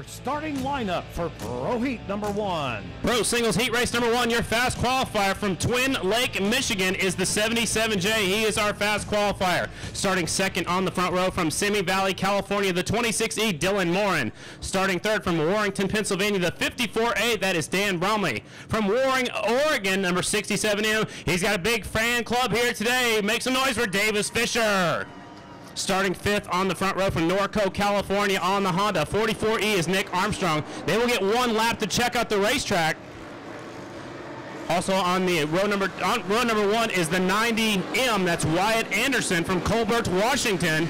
Your starting lineup for Pro Heat number 1. Pro Singles Heat Race number 1, your fast qualifier from Twin Lake, Michigan is the 77J. He is our fast qualifier. Starting second on the front row from Simi Valley, California, the 26E, Dylan Morin. Starting third from Warrington, Pennsylvania, the 54A, that is Dan Bromley. From Warring, Oregon, number 67M, he's got a big fan club here today. Make some noise for Davis Fisher. Starting fifth on the front row from Norco, California on the Honda, 44E is Nick Armstrong. They will get one lap to check out the racetrack. Also on the row number 1 is the 90M, that's Wyatt Anderson from Colbert, Washington.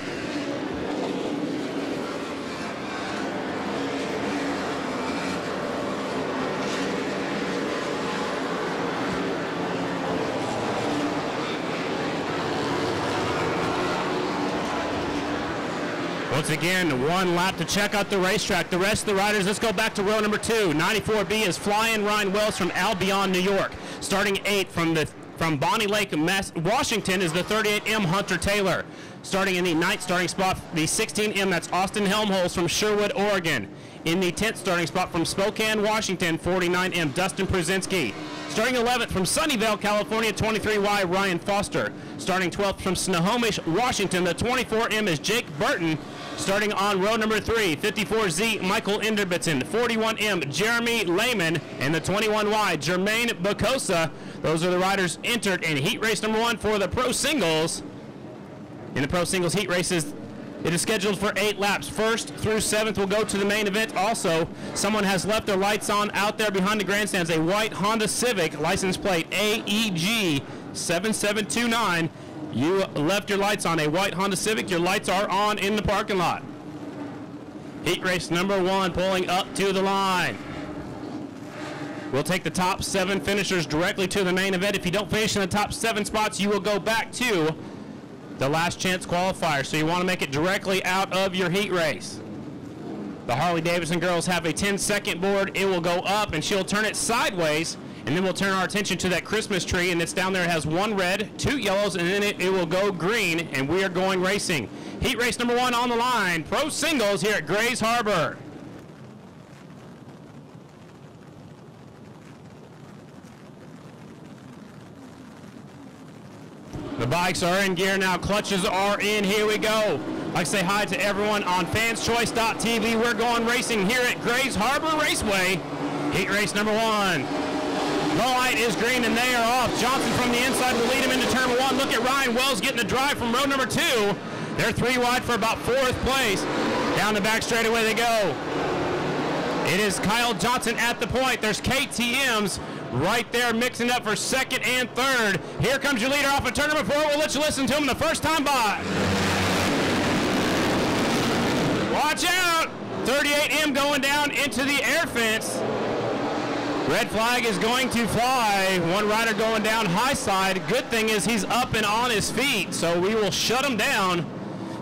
Once again, one lap to check out the racetrack. The rest of the riders, let's go back to row number 2. 94B is Flying Ryan Wells from Albion, New York. Starting 8th from Bonnie Lake, Washington is the 38M Hunter Taylor. Starting in the 9th starting spot, the 16M, that's Austin Helmholtz from Sherwood, Oregon. In the 10th starting spot from Spokane, Washington, 49M Dustin Przinski. Starting 11th from Sunnyvale, California, 23Y Ryan Foster. Starting 12th from Snohomish, Washington, the 24M is Jake Burton. Starting on row number 3, 54Z Michael Inderbitzen, 41M Jeremy Lehman, and the 21Y Jermaine Bacosa. Those are the riders entered in heat race number 1 for the Pro Singles. In the Pro Singles heat races, it is scheduled for 8 laps. 1st through 7th will go to the main event. Also, someone has left their lights on out there behind the grandstands. A white Honda Civic, license plate AEG 7729. You left your lights on, a white Honda Civic. Your lights are on in the parking lot. Heat race number 1 pulling up to the line. We'll take the top 7 finishers directly to the main event. If you don't finish in the top 7 spots, you will go back to the last chance qualifier. So you want to make it directly out of your heat race. The Harley-Davidson girls have a 10-second board. It will go up, and she'll turn it sideways. And then we'll turn our attention to that Christmas tree, and it's down there. It has 1 red, 2 yellows, and then it will go green, and we are going racing. Heat race number 1 on the line. Pro Singles here at Grays Harbor. The bikes are in gear now. Clutches are in. Here we go. I'd like to say hi to everyone on fanschoice.tv. We're going racing here at Grays Harbor Raceway. Heat race number 1. The light is green and they are off. Johnson from the inside will lead him into turn 1. Look at Ryan Wells getting the drive from row number 2. They're 3 wide for about 4th place. Down the back straightaway they go. It is Kyle Johnson at the point. There's KTM's right there mixing up for 2nd and 3rd. Here comes your leader off of turn number 4. We'll let you listen to him the first time by. Watch out! 38M going down into the air fence. Red flag is going to fly. One rider going down high side. Good thing is he's up and on his feet, so we will shut him down.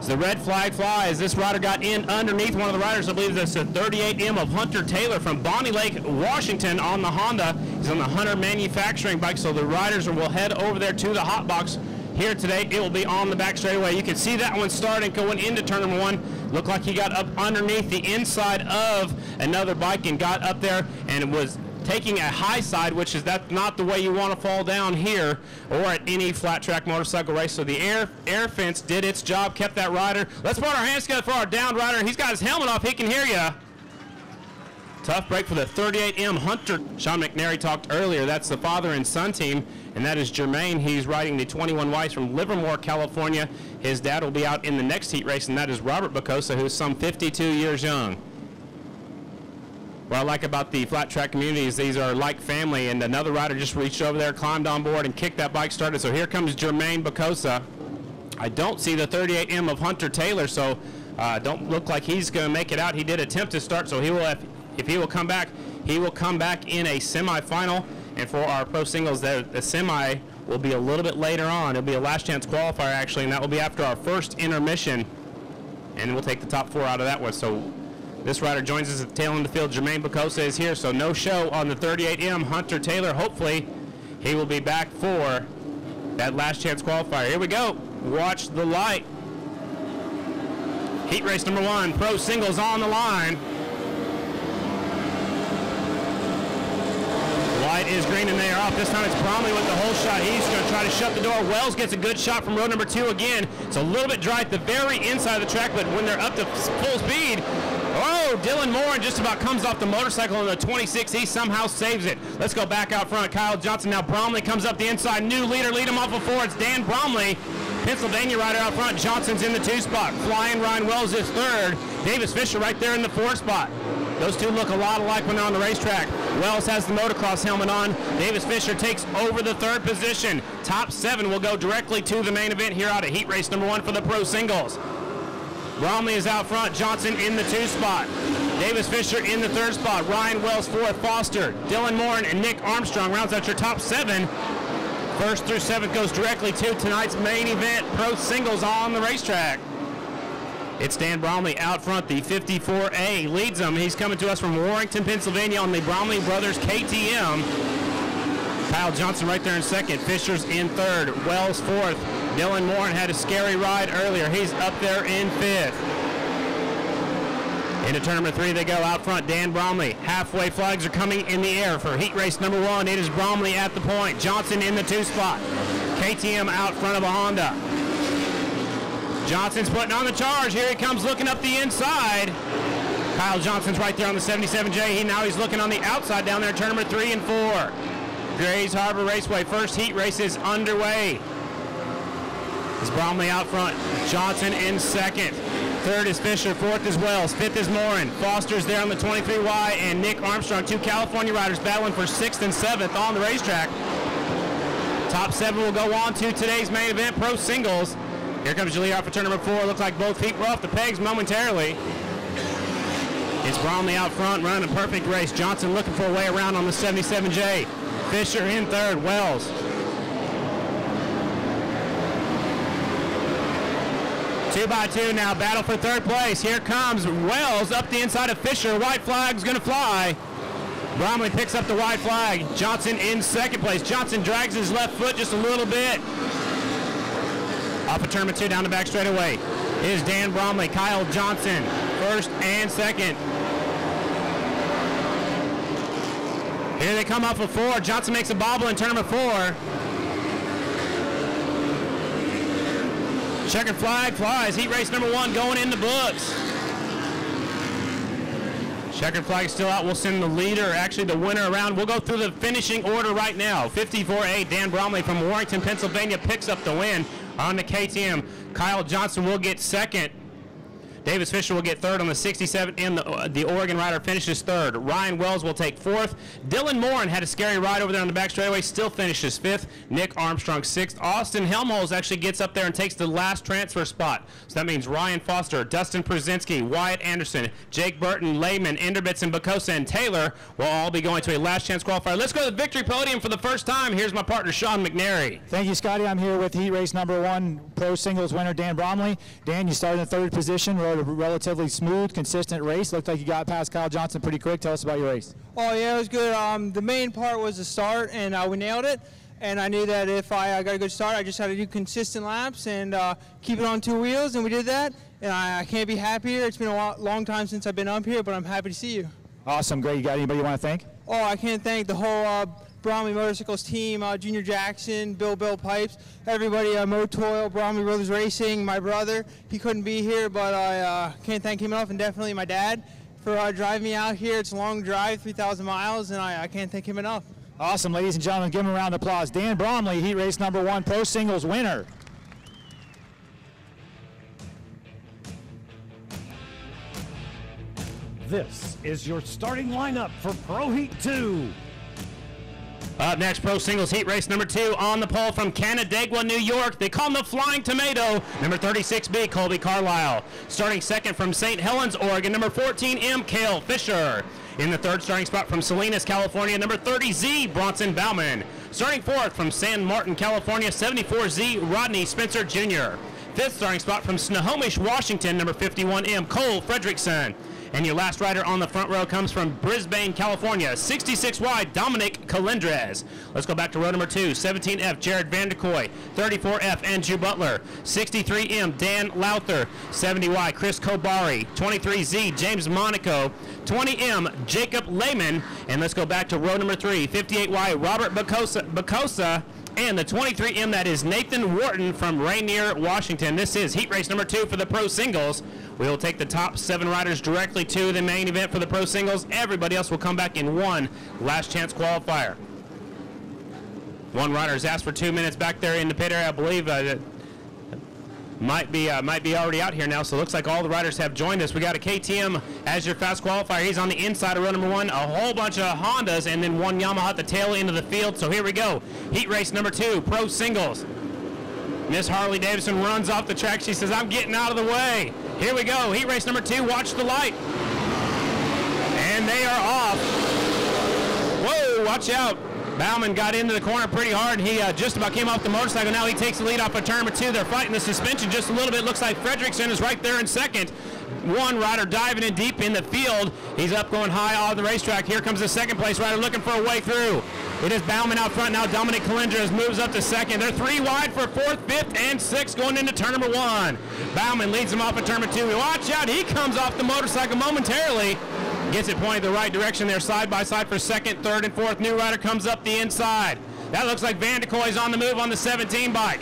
So the red flag flies. This rider got in underneath one of the riders. I believe that's a 38M of Hunter Taylor from Bonnie Lake, Washington on the Honda. He's on the Hunter manufacturing bike, so the riders will head over there to the hot box here today. It will be on the back straightaway. You can see that one starting going into turn number 1. Looked like he got up underneath the inside of another bike and got up there and was taking a high side, which is that's not the way you want to fall down here or at any flat track motorcycle race. So the air fence did its job, kept that rider. Let's put our hands together for our downed rider. He's got his helmet off. He can hear you. Tough break for the 38M Hunter. Sean McNary talked earlier. That's the father and son team, and that is Jermaine. He's riding the 21 Whites from Livermore, California. His dad will be out in the next heat race, and that is Robert Bacosa, who's some 52 years young. What I like about the flat track community is these are like family, and another rider just reached over there, climbed on board, and kicked that bike started. So here comes Jermaine Bacosa. I don't see the 38M of Hunter Taylor, so don't look like he's going to make it out. He did attempt to start, so he will have, if he will come back, he will come back in a semifinal. And for our Pro Singles, the semi will be a little bit later on. It'll be a last chance qualifier, actually, and that will be after our first intermission. And we'll take the top 4 out of that one. So this rider joins us at the tail end of the field. Jermaine Bacosa is here, so no show on the 38M. Hunter Taylor, hopefully he will be back for that last chance qualifier. Here we go. Watch the light. Heat race number 1, Pro Singles on the line. light is green and they are off. This time it's Bromley with the whole shot. He's going to try to shut the door. Wells gets a good shot from row number 2 again. It's a little bit dry at the very inside of the track, but when they're up to full speed, oh, Dylan Moore just about comes off the motorcycle in the 26. He somehow saves it. Let's go back out front. Kyle Johnson. Now Bromley comes up the inside. New leader. Lead him off of 4. It's Dan Bromley. Pennsylvania rider out front. Johnson's in the 2 spot. Flying Ryan Wells is 3rd. Davis Fisher right there in the 4 spot. Those two look a lot alike when they're on the racetrack. Wells has the motocross helmet on. Davis Fisher takes over the 3rd position. Top 7 will go directly to the main event here out at heat race number 1 for the pro singles. Bromley is out front. Johnson in the 2 spot. Davis Fisher in the 3rd spot. Ryan Wells 4th. Foster, Dylan Moore, and Nick Armstrong rounds out your top 7. 1st through 7th goes directly to tonight's main event pro singles on the racetrack. It's Dan Bromley out front. The 54A leads them. He's coming to us from Warrington, Pennsylvania on the Bromley Brothers KTM. Kyle Johnson right there in 2nd. Fisher's in 3rd. Wells 4th. Dylan Moore had a scary ride earlier. He's up there in 5th. Into turn number 3 they go out front. Dan Bromley. Halfway flags are coming in the air for heat race number 1. It is Bromley at the point. Johnson in the 2 spot. KTM out front of a Honda. Johnson's putting on the charge. Here he comes looking up the inside. Kyle Johnson's right there on the 77J. Now he's looking on the outside down there, turn number 3 and 4. Grays Harbor Raceway. First heat race is underway. It's Bromley out front. Johnson in 2nd. 3rd is Fisher. 4th is Wells. 5th is Morin. Foster's there on the 23Y. And Nick Armstrong, 2 California riders battling for 6th and 7th on the racetrack. Top 7 will go on to today's main event, pro singles. Here comes Julia off for turn number 4. Looks like both feet were off the pegs momentarily. It's Bromley out front running a perfect race. Johnson looking for a way around on the 77J. Fisher in 3rd. Wells. Two by two now, battle for 3rd place. Here comes Wells up the inside of Fisher. White flag's going to fly. Bromley picks up the white flag. Johnson in 2nd place. Johnson drags his left foot just a little bit. Off of turn number 2 down the back straightaway is Dan Bromley. Kyle Johnson 1st and 2nd. Here they come off of 4. Johnson makes a bobble in turn number 4. Checkered flag flies. Heat race number 1 going in the books. Checkered flag is still out. We'll send the leader, actually the winner, around. We'll go through the finishing order right now. 54A, Dan Bromley from Warrington, Pennsylvania picks up the win on the KTM. Kyle Johnson will get 2nd. Davis Fisher will get 3rd on the 67, and the Oregon rider finishes 3rd. Ryan Wells will take 4th. Dylan Morin had a scary ride over there on the back straightaway, still finishes 5th. Nick Armstrong 6th. Austin Helmholtz actually gets up there and takes the last transfer spot. So that means Ryan Foster, Dustin Przinski, Wyatt Anderson, Jake Burton, Lehman, Enderbitson, Bacosa, and Taylor will all be going to a last chance qualifier. Let's go to the victory podium for the first time. Here's my partner, Sean McNary. Thank you, Scotty. I'm here with heat race number 1 pro singles winner, Dan Bromley. Dan, you started in 3rd position, rode a relatively smooth, consistent race. Looked like you got past Kyle Johnson pretty quick. Tell us about your race. Oh yeah, it was good. The main part was the start, and we nailed it. And I knew that if I got a good start, I just had to do consistent laps and keep it on 2 wheels, and we did that. And I can't be happier. It's been a long time since I've been up here, but I'm happy to see you. Awesome, great. You got anybody you want to thank? Oh, I can't thank the whole Bromley Motorcycles team, Junior Jackson, Bill Pipes, everybody, Motoil, Bromley Brothers Racing, my brother. He couldn't be here, but I can't thank him enough, and definitely my dad for driving me out here. It's a long drive, 3,000 miles, and I can't thank him enough. Awesome, ladies and gentlemen, give him a round of applause. Dan Bromley, heat race number 1 pro singles winner. This is your starting lineup for Pro Heat 2. Up next, pro singles heat race number 2 on the pole from Canandaigua, New York. They call him the Flying Tomato, number 36B, Colby Carlisle. Starting 2nd from St. Helens, Oregon, number 14M, Cale Fisher. In the 3rd starting spot from Salinas, California, number 30Z, Bronson Bauman. Starting 4th from San Martin, California, 74Z, Rodney Spencer Jr. 5th starting spot from Snohomish, Washington, number 51M, Cole Fredrickson. And your last rider on the front row comes from Brisbane, California, 66Y, Dominic Calendres. Let's go back to row number 2, 17F, Jared Vanderkoy, 34F, Andrew Butler, 63M, Dan Louther, 70Y, Chris Kobari, 23Z, James Monaco, 20M, Jacob Lehman. And let's go back to row number 3, 58Y, Robert Bacosa. And the 23M, that is Nathan Wharton from Rainier, Washington. This is heat race number 2 for the pro singles. We will take the top 7 riders directly to the main event for the pro singles. Everybody else will come back in one last chance qualifier. One rider has asked for 2 minutes back there in the pit area. I believe might be already out here now, so it looks like all the riders have joined us. We got a KTM as your fast qualifier. He's on the inside of row number 1, a whole bunch of Hondas, and then one Yamaha at the tail end of the field. So here we go. Heat race number 2, pro singles. Miss Harley Davidson runs off the track. She says, I'm getting out of the way. Here we go. Heat race number 2, watch the light. And they are off. Whoa, watch out. Bauman got into the corner pretty hard. He just about came off the motorcycle. Now he takes the lead off of turn number 2. They're fighting the suspension just a little bit. Looks like Fredrickson is right there in second. One rider diving in deep in the field. He's up going high on the racetrack. Here comes the second place rider looking for a way through. It is Bauman out front now. Dominic Calendres moves up to second. They're 3 wide for 4th, 5th, and 6th going into turn number 1. Bauman leads them off at turn number 2. Watch out. He comes off the motorcycle momentarily. Gets it pointed the right direction there, side by side for 2nd, 3rd, and 4th. New rider comes up the inside. That looks like Van de Koy's on the move on the 17 bike.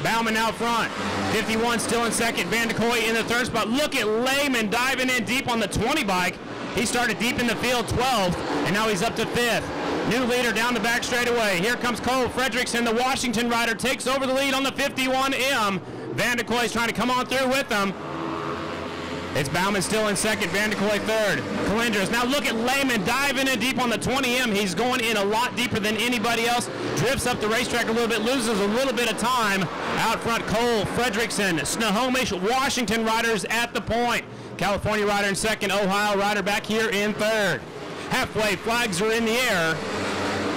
Bauman out front. 51 still in 2nd. Van de Koy in the 3rd spot. Look at Lehman diving in deep on the 20 bike. He started deep in the field, 12th, and now he's up to 5th. New leader down the back straightaway. Here comes Cole Fredrickson, the Washington rider, takes over the lead on the 51M. Van de Koy's trying to come on through with them. It's Bauman still in 2nd, Van de Koy 3rd. Calendres. Now look at Lehman diving in deep on the 20M. He's going in a lot deeper than anybody else. Drifts up the racetrack a little bit, loses a little bit of time. Out front, Cole Fredrickson. Snohomish, Washington riders at the point. California rider in 2nd, Ohio rider back here in 3rd. Halfway, flags are in the air.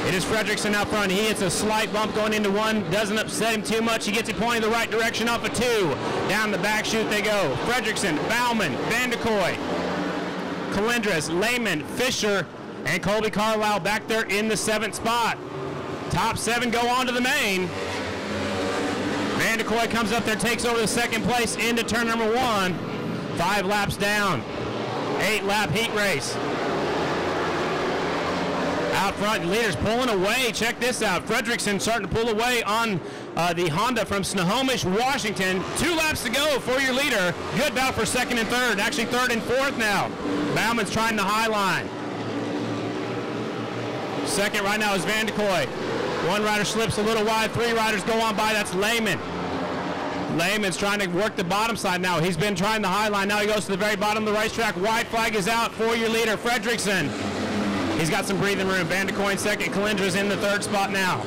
It is Fredrickson out front. He hits a slight bump going into 1. Doesn't upset him too much. He gets it pointing the right direction off of 2. Down the back chute they go. Fredrickson, Bauman, Van de Koy, Calendres, Lehman, Fisher, and Colby Carlisle back there in the 7th spot. Top 7 go on to the main. Van de Koy comes up there, takes over the 2nd place into turn number 1. 5 laps down. 8-lap heat race. Out front, leaders pulling away. Check this out. Fredrickson starting to pull away on the Honda from Snohomish, Washington. 2 laps to go for your leader. Good bout for 2nd and 3rd. Actually 3rd and 4th now. Bauman's trying the high line. 2nd right now is Van de Koy. 1 rider slips a little wide. 3 riders go on by. That's Lehman. Lehman's trying to work the bottom side now. He's been trying the high line. Now he goes to the very bottom of the racetrack. White flag is out for your leader, Fredrickson. He's got some breathing room. Van de Koy in 2nd. Calendres in the 3rd spot now.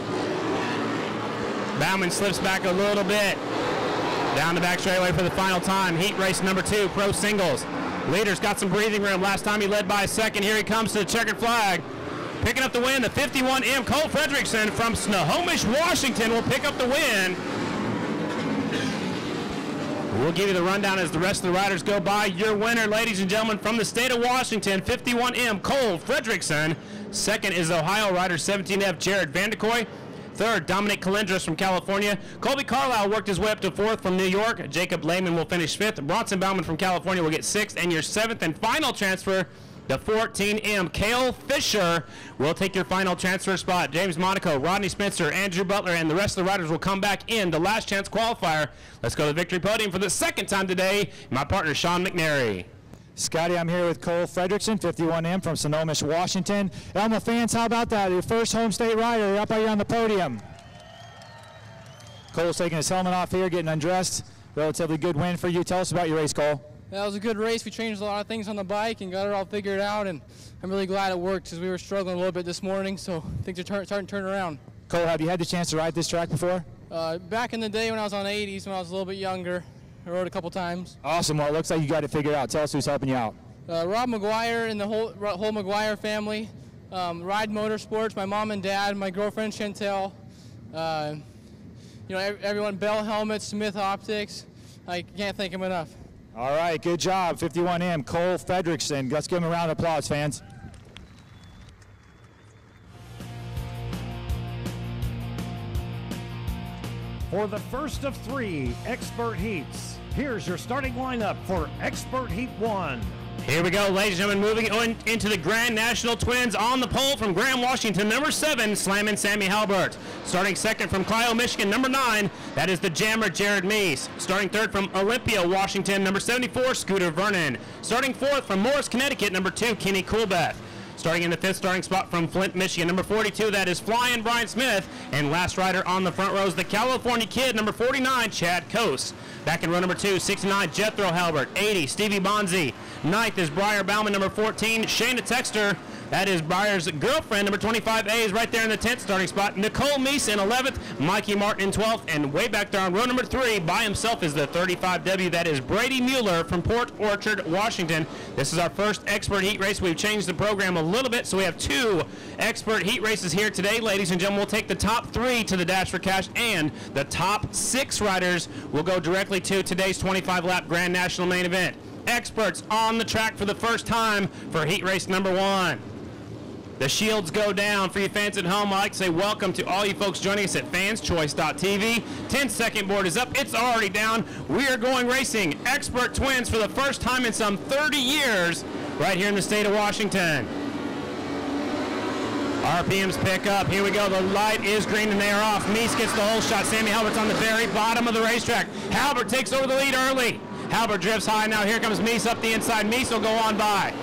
Bauman slips back a little bit. Down the back straightaway for the final time. Heat race number 2, pro singles. Leader's got some breathing room. Last time he led by a 2nd. Here he comes to the checkered flag. Picking up the win, the 51M, Cole Fredrickson from Snohomish, Washington will pick up the win. We'll give you the rundown as the rest of the riders go by. Your winner, ladies and gentlemen, from the state of Washington, 51M, Cole Fredrickson. 2nd is Ohio rider, 17F, Jared Van de Koy. 3rd, Dominic Calendres from California. Colby Carlisle worked his way up to 4th from New York. Jacob Lehman will finish 5th. Bronson Bauman from California will get 6th. And your 7th and final transfer, the 14M, Cale Fisher, will take your final transfer spot. James Monaco, Rodney Spencer, Andrew Butler, and the rest of the riders will come back in the last chance qualifier. Let's go to the victory podium for the 2nd time today. My partner, Sean McNary. Scotty, I'm here with Cole Fredrickson, 51M from Snohomish, Washington. Elma fans, how about that? Your first home state rider. You're up here on the podium. Cole's taking his helmet off here, getting undressed. Relatively good win for you. Tell us about your race, Cole. That was a good race. We changed a lot of things on the bike and got it all figured out, and I'm really glad it worked because we were struggling a little bit this morning, so things are starting to turn around. Cole, have you had the chance to ride this track before? Back in the day when I was on 80s, when I was a little bit younger, I rode a couple times. Awesome. Well, it looks like you got it figured out. Tell us who's helping you out. Rob McGuire and the whole McGuire family, Ride Motorsports, my mom and dad, my girlfriend Chantel, everyone, Bell Helmets, Smith Optics. I can't thank him enough. All right, good job, 51M, Cole Fredrickson. Let's give him a round of applause, fans. For the first of 3 expert heats, here's your starting lineup for Expert Heat 1. Here we go, ladies and gentlemen, moving on into the Grand National Twins on the pole from Graham, Washington, number 7, Slammin' Sammy Halbert. Starting second from Clio, Michigan, number 9, that is the Jammer, Jared Meese. Starting third from Olympia, Washington, number 74, Scooter Vernon. Starting fourth from Morris, Connecticut, number 2, Kenny Coolbeth. Starting in the 5th starting spot from Flint, Michigan, number 42, that is Flying Brian Smith. And last rider on the front row is the California Kid, number 49, Chad Coase. Back in row number 2, 69, Jethro Halbert. 80, Stevie Bonzi. 9th is Briar Bauman, number 14, Shayna Texter. That is Breyer's girlfriend, number 25A, is right there in the 10th starting spot. Nicole Meese in 11th, Mikey Martin in 12th, and way back there on row number 3 by himself is the 35W. That is Brady Mueller from Port Orchard, Washington. This is our first expert heat race. We've changed the program a little bit, so we have 2 expert heat races here today, ladies and gentlemen. We'll take the top 3 to the Dash for Cash, and the top 6 riders will go directly to today's 25-lap Grand National main event. Experts on the track for the first time for heat race number 1. The shields go down. For you fans at home, I'd like to say welcome to all you folks joining us at fanschoice.tv. 10-second board is up. It's already down. We are going racing. Expert twins for the first time in some 30 years right here in the state of Washington. RPMs pick up. Here we go. The light is green and they are off. Meese gets the whole shot. Sammy Halbert's on the very bottom of the racetrack. Halbert takes over the lead early. Halbert drifts high now. Here comes Meese up the inside. Meese will go on by.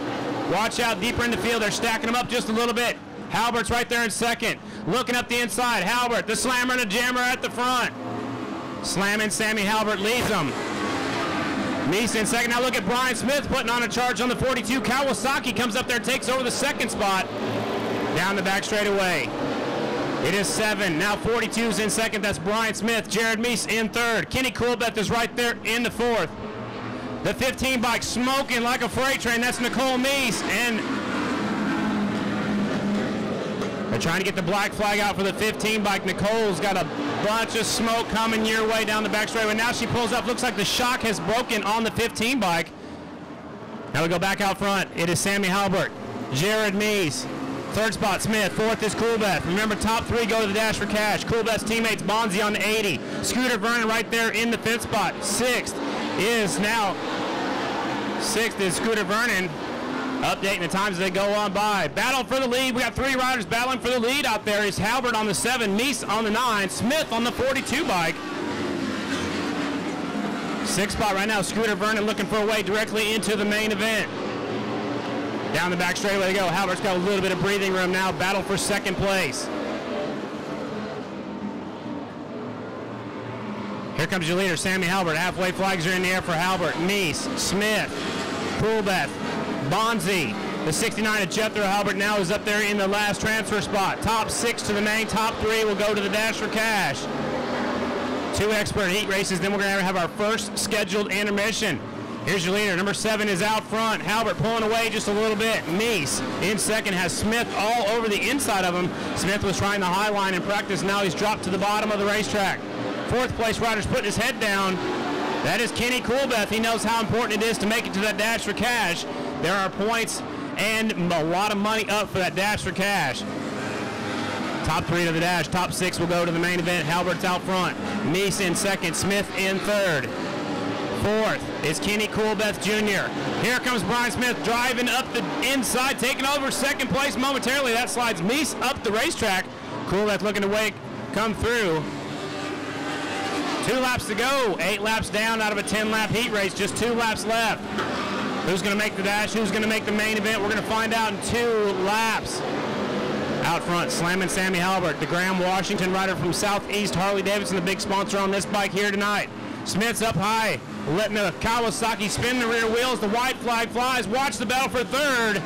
Watch out deeper in the field. They're stacking them up just a little bit. Halbert's right there in second. Looking up the inside. Halbert, the slammer and the jammer at the front. Slamming Sammy Halbert leads them. Meese in second. Now look at Brian Smith putting on a charge on the 42. Kawasaki comes up there, takes over the second spot. Down the back straightaway. It is 7. Now 42's in second. That's Brian Smith. Jared Meese in third. Kenny Coolbeth is right there in the 4th. The 15 bike smoking like a freight train. That's Nicole Meese. And they're trying to get the black flag out for the 15 bike. Nicole's got a bunch of smoke coming your way down the back straightaway. Now she pulls up. Looks like the shock has broken on the 15 bike. Now we go back out front. It is Sammy Halbert. Jared Meese. 3rd spot, Smith. 4th is Coolbeth. Remember, top 3 go to the Dash for Cash. Coolbeth's teammates, Bonzi on the 80. Scooter Vernon right there in the 5th spot. 6th is Scooter Vernon. Updating the times as they go on by. Battle for the lead. We got 3 riders battling for the lead out there. Is Halbert on the 7, Meese on the 9, Smith on the 42 bike. 6th spot right now, Scooter Vernon looking for a way directly into the main event. Down the back straightaway they go. Halbert's got a little bit of breathing room now. Battle for 2nd place. Here comes your leader, Sammy Halbert. Halfway flags are in the air for Halbert. Meese, Smith, Coolbeth, Bonzi. The 69 of Jethro Halbert now is up there in the last transfer spot. Top 6 to the main. Top 3 will go to the Dash for Cash. 2 expert heat races. Then we're going to have our first scheduled intermission. Here's your leader. Number 7 is out front. Halbert pulling away just a little bit. Meese in second has Smith all over the inside of him. Smith was trying the high line in practice. Now he's dropped to the bottom of the racetrack. 4th place rider's putting his head down. That is Kenny Coolbeth. He knows how important it is to make it to that Dash for Cash. There are points and a lot of money up for that Dash for Cash. Top 3 to the Dash. Top 6 will go to the main event. Halbert's out front. Meese in second. Smith in third. 4th is Kenny Coolbeth Jr. Here comes Brian Smith driving up the inside, taking over 2nd place momentarily. That slides Meese up the racetrack. Coolbeth looking to come through. 2 laps to go. 8 laps down out of a 10-lap heat race. Just 2 laps left. Who's going to make the Dash? Who's going to make the main event? We're going to find out in 2 laps. Out front, Slammin' Sammy Halbert, the Graham, Washington rider from Southeast Harley-Davidson, the big sponsor on this bike here tonight. Smith's up high, letting the Kawasaki spin the rear wheels. The white flag flies. Watch the battle for 3rd.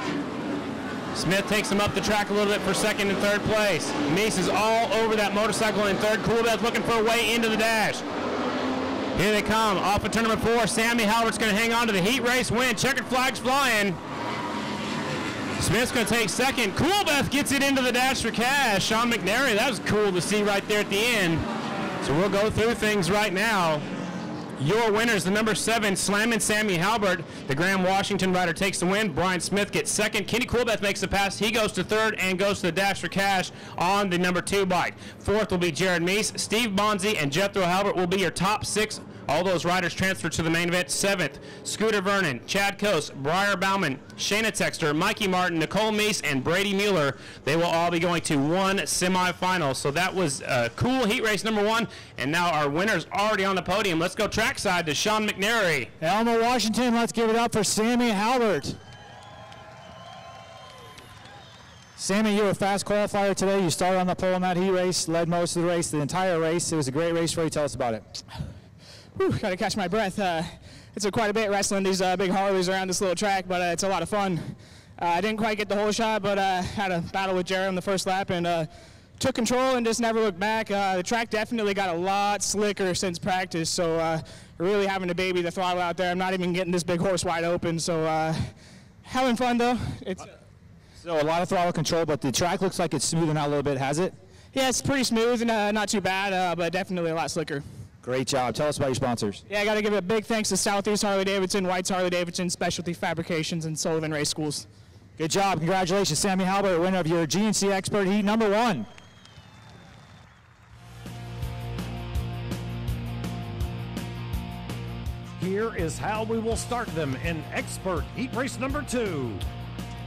Smith takes him up the track a little bit for 2nd and 3rd place. Meese is all over that motorcycle in 3rd. Coolbeth looking for a way into the Dash. Here they come. Off of turn number 4. Sammy Halbert's going to hang on to the heat race win. Checkered flags flying. Smith's going to take 2nd. Coolbeth gets it into the Dash for Cash. Sean McNary, that was cool to see right there at the end. So we'll go through things right now. Your winners, the number 7, Slammin' Sammy Halbert. The Graham Washington rider takes the win. Brian Smith gets 2nd. Kenny Coolbeth makes the pass. He goes to 3rd and goes to the Dash for Cash on the number 2 bike. 4th will be Jared Meese. Steve Bonzi and Jethro Halbert will be your top 6 All those riders transferred to the main event. 7th, Scooter Vernon, Chad Coase, Briar Bauman, Shayna Texter, Mikey Martin, Nicole Meese, and Brady Mueller. They will all be going to one semifinal. So that was cool heat race number 1. And now our winner's already on the podium. Let's go trackside to Sean McNary. Elma, Washington, let's give it up for Sammy Halbert. Sammy, you were a fast qualifier today. You started on the pole in that heat race, led most of the race, the entire race. It was a great race for you. Tell us about it. Got to catch my breath. It's quite a bit wrestling these big Harleys around this little track, but it's a lot of fun. I didn't quite get the whole shot, but had a battle with Jared on the first lap and took control and just never looked back. The track definitely got a lot slicker since practice, so really having to baby the throttle out there. I'm not even getting this big horse wide open, so having fun though. So a lot of throttle control, but the track looks like it's smoothing out a little bit, has it? Yeah, it's pretty smooth and not too bad, but definitely a lot slicker. Great job. Tell us about your sponsors. Yeah, I got to give a big thanks to Southeast Harley-Davidson, White's Harley-Davidson, Specialty Fabrications, and Sullivan Race Schools. Good job. Congratulations, Sammy Halbert, winner of your GNC Expert Heat number 1. Here is how we will start them in Expert Heat Race number 2.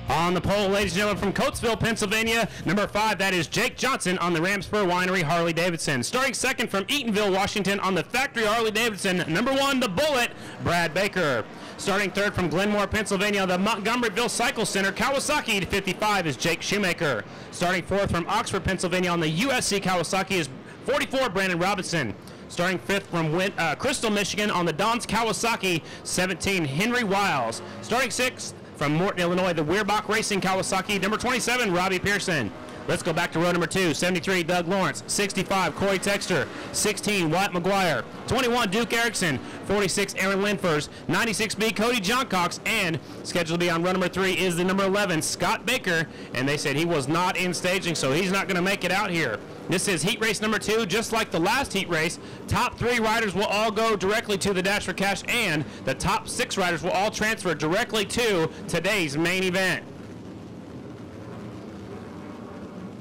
On the pole, ladies and gentlemen, from Coatesville, Pennsylvania, number 5, that is Jake Johnson on the Ramspur Winery Harley-Davidson. Starting second from Eatonville, Washington, on the Factory Harley-Davidson, number 1, the Bullet, Brad Baker. Starting third from Glenmore, Pennsylvania, the Montgomeryville Cycle Center, Kawasaki to 55 is Jake Shoemaker. Starting fourth from Oxford, Pennsylvania, on the USC Kawasaki is 44, Brandon Robinson. Starting fifth from Crystal, Michigan, on the Don's Kawasaki, 17, Henry Wiles. Starting sixth from Morton, Illinois, the Weerbach Racing Kawasaki, number 27, Robbie Pearson. Let's go back to row number 2, 73, Doug Lawrence, 65, Corey Texter, 16, Wyatt McGuire, 21, Duke Erickson, 46, Aaron Linfors, 96B, Cody Johncox, and scheduled to be on row number 3 is the number 11, Scott Baker, and they said he was not in staging, so he's not going to make it out here. This is heat race number 2, just like the last heat race. Top 3 riders will all go directly to the Dash for Cash, and the top 6 riders will all transfer directly to today's main event.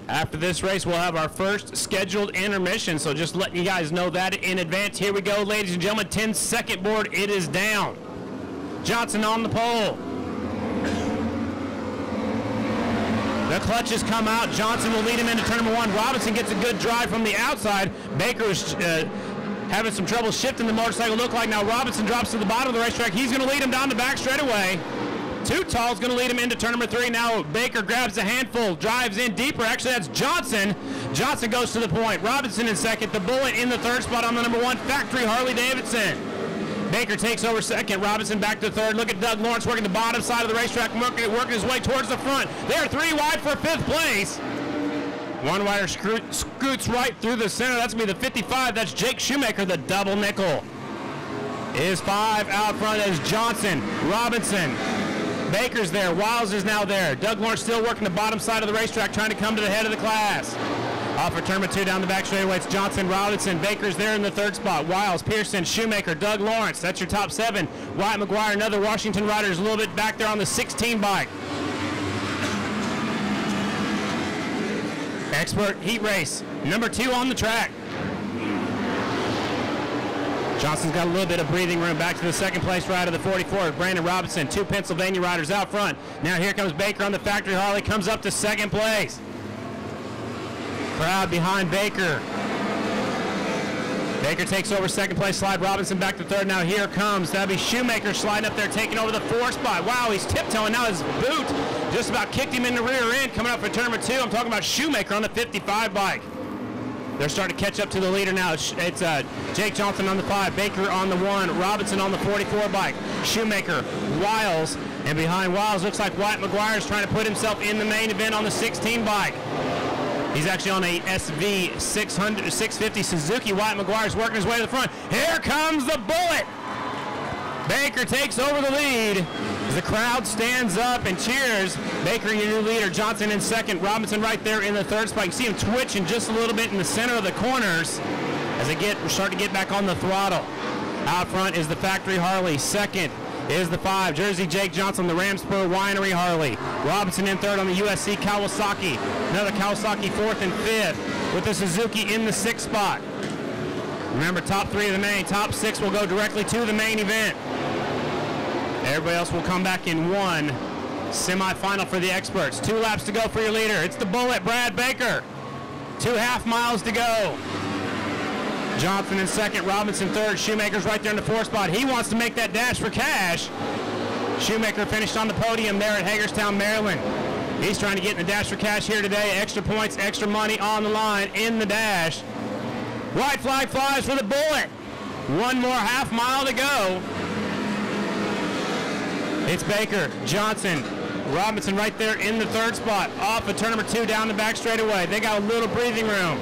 After this race, we'll have our first scheduled intermission, so just letting you guys know that in advance. Here we go, ladies and gentlemen, 10-second board, it is down. Johnson on the pole. The clutches come out. Johnson will lead him into turn number 1. Robinson gets a good drive from the outside. Baker is having some trouble shifting the motorcycle. Look like now Robinson drops to the bottom of the racetrack. He's going to lead him down the back straightaway. Too Tall is going to lead him into turn number 3. Now Baker grabs a handful, drives in deeper. Actually, that's Johnson. Johnson goes to the point. Robinson in second. The Bullet in the third spot on the number 1, Factory Harley-Davidson. Baker takes over second. Robinson back to third. Look at Doug Lawrence working the bottom side of the racetrack, working his way towards the front. They're 3 wide for 5th place. One rider scoots right through the center. That's going to be the 55. That's Jake Shoemaker, the double nickel. Is 5 out front as Johnson, Robinson. Baker's there. Wiles is now there. Doug Lawrence still working the bottom side of the racetrack, trying to come to the head of the class. Off for turn number 2 down the back straightaway. It's Johnson, Robinson. Baker's there in the third spot. Wiles, Pearson, Shoemaker, Doug Lawrence. That's your top 7. Wyatt McGuire, another Washington rider, is a little bit back there on the 16 bike. Expert heat race, number 2 on the track. Johnson's got a little bit of breathing room. Back to the second place rider, the 44, Brandon Robinson. 2 Pennsylvania riders out front. Now here comes Baker on the Factory Harley, comes up to second place. Crowd behind Baker. Baker takes over second place, slide Robinson back to third. Now here comes, that'll be Shoemaker sliding up there, taking over the 4 spot. Wow, he's tiptoeing. Now his boot just about kicked him in the rear end. Coming up for turn number 2, I'm talking about Shoemaker on the 55 bike. They're starting to catch up to the leader now. It's Jake Johnson on the 5, Baker on the 1, Robinson on the 44 bike, Shoemaker, Wiles, and behind Wiles looks like Wyatt McGuire is trying to put himself in the main event on the 16 bike. He's actually on a SV 650 Suzuki. Wyatt McGuire's working his way to the front. Here comes the Bullet. Baker takes over the lead as the crowd stands up and cheers. Baker, your new leader. Johnson in second. Robinson right there in the third spot. You see him twitching just a little bit in the center of the corners as they start to get back on the throttle. Out front is the Factory Harley. Second is the 5, Jersey Jake Johnson, the Ramspur Winery Harley. Robinson in third on the USC Kawasaki. Another Kawasaki 4th and 5th with the Suzuki in the 6th spot. Remember, top 3 of the main, top 6 will go directly to the main event. Everybody else will come back in one semifinal for the experts. 2 laps to go for your leader. It's the Bullet, Brad Baker. 2.5 miles to go. Johnson in second, Robinson third. Shoemaker's right there in the 4th spot. He wants to make that dash for cash. Shoemaker finished on the podium there at Hagerstown, Maryland. He's trying to get in the dash for cash here today. Extra points, extra money on the line in the dash. White flag flies for the Bullet. 1 more half mile to go. It's Baker, Johnson, Robinson right there in the 3rd spot. Off of turn number 2 down the back straightaway. They got a little breathing room.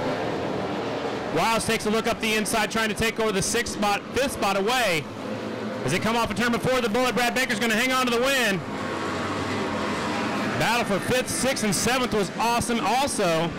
Wiles takes a look up the inside, trying to take over the 6th spot, 5th spot away. As they come off of turn number 4, the Bullet, Brad Baker's going to hang on to the win. Battle for 5th, 6th, and 7th was awesome also.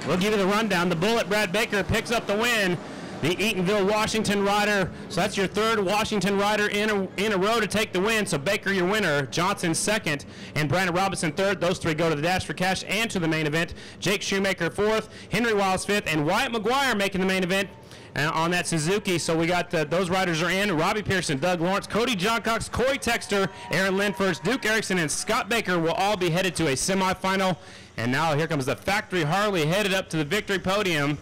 We'll give you the rundown. The Bullet, Brad Baker, picks up the win. The Eatonville, Washington rider. So that's your 3rd Washington rider in a row to take the win. So Baker, your winner. Johnson, 2nd. And Brandon Robinson, 3rd. Those 3 go to the dash for cash and to the main event. Jake Shoemaker, 4th. Henry Wiles, 5th. And Wyatt McGuire making the main event on that Suzuki. So we got those riders are in. Robbie Pearson, Doug Lawrence, Cody John Cox, Corey Texter, Aaron Lindfors, Duke Erickson, and Scott Baker will all be headed to a semifinal. And now here comes the Factory Harley headed up to the victory podium.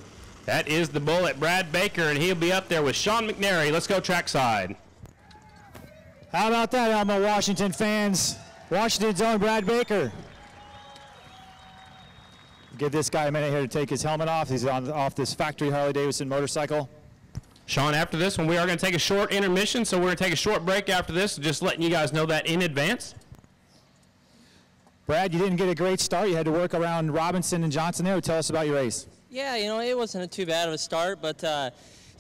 That is the Bullet, Brad Baker, and he'll be up there with Sean McNary. Let's go trackside. How about that, Alamo Washington fans? Washington's own Brad Baker. Give this guy a minute here to take his helmet off. He's off this Factory Harley-Davidson motorcycle. Sean, after this one, we are going to take a short intermission, so we're going to take a short break after this, just letting you guys know that in advance. Brad, you didn't get a great start. You had to work around Robinson and Johnson there. Tell us about your race. Yeah, it wasn't too bad of a start, but,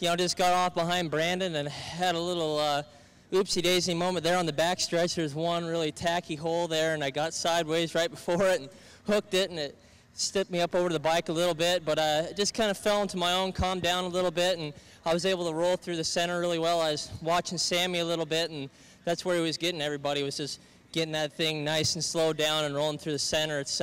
just got off behind Brandon and had a little oopsie-daisy moment there on the back stretch. There's one really tacky hole there, and I got sideways right before it and hooked it, and it stepped me up over the bike a little bit, but I just kind of fell into my own, calmed down a little bit, and I was able to roll through the center really well. I was watching Sammy a little bit, and that's where he was getting everybody, was just getting that thing nice and slowed down and rolling through the center. It's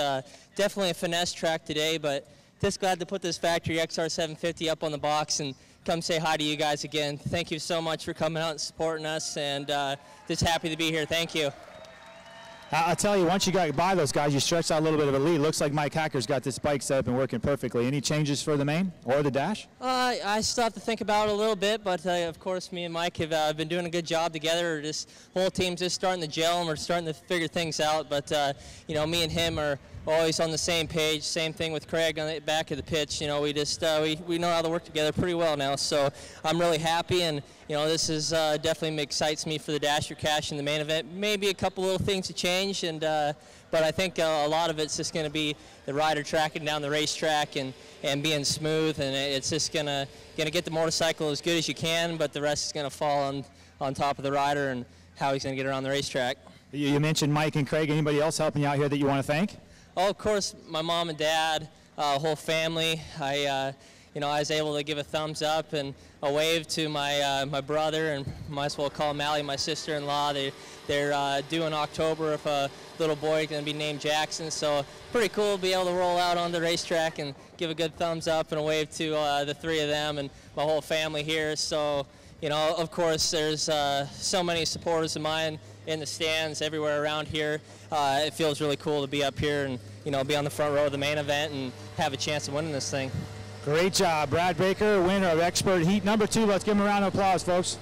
definitely a finesse track today, but just glad to put this Factory XR 750 up on the box and come say hi to you guys again. Thank you so much for coming out and supporting us, and just happy to be here. Thank you. I'll tell you, once you got by those guys, you stretched out a little bit of a lead. Looks like Mike Hacker's got this bike set up and working perfectly. Any changes for the main or the dash? I still have to think about it a little bit, but of course me and Mike have been doing a good job together. Just whole team's just starting to gel and we're starting to figure things out. But me and him are always on the same page. Same thing with Craig on the back of the pitch. We just we know how to work together pretty well now. So I'm really happy, and this is definitely excites me for the dash or cash in the main event. Maybe a couple little things to change, and but I think a lot of it's just going to be the rider tracking down the racetrack and being smooth, and it's just gonna get the motorcycle as good as you can, but the rest is going to fall on top of the rider and how he's going to get around the racetrack. You mentioned Mike and Craig. Anybody else helping you out here that you want to thank? Oh, of course, my mom and dad, whole family. I was able to give a thumbs up and a wave to my brother, and might as well call Mally my sister-in-law. They're due in October if a little boy going to be named Jackson, so pretty cool to be able to roll out on the racetrack and give a good thumbs up and a wave to the 3 of them and my whole family here. So, of course, there's so many supporters of mine in the stands everywhere around here. It feels really cool to be up here and be on the front row of the main event and have a chance of winning this thing. Great job, Brad Baker, winner of Expert Heat number 2. Let's give him a round of applause, folks.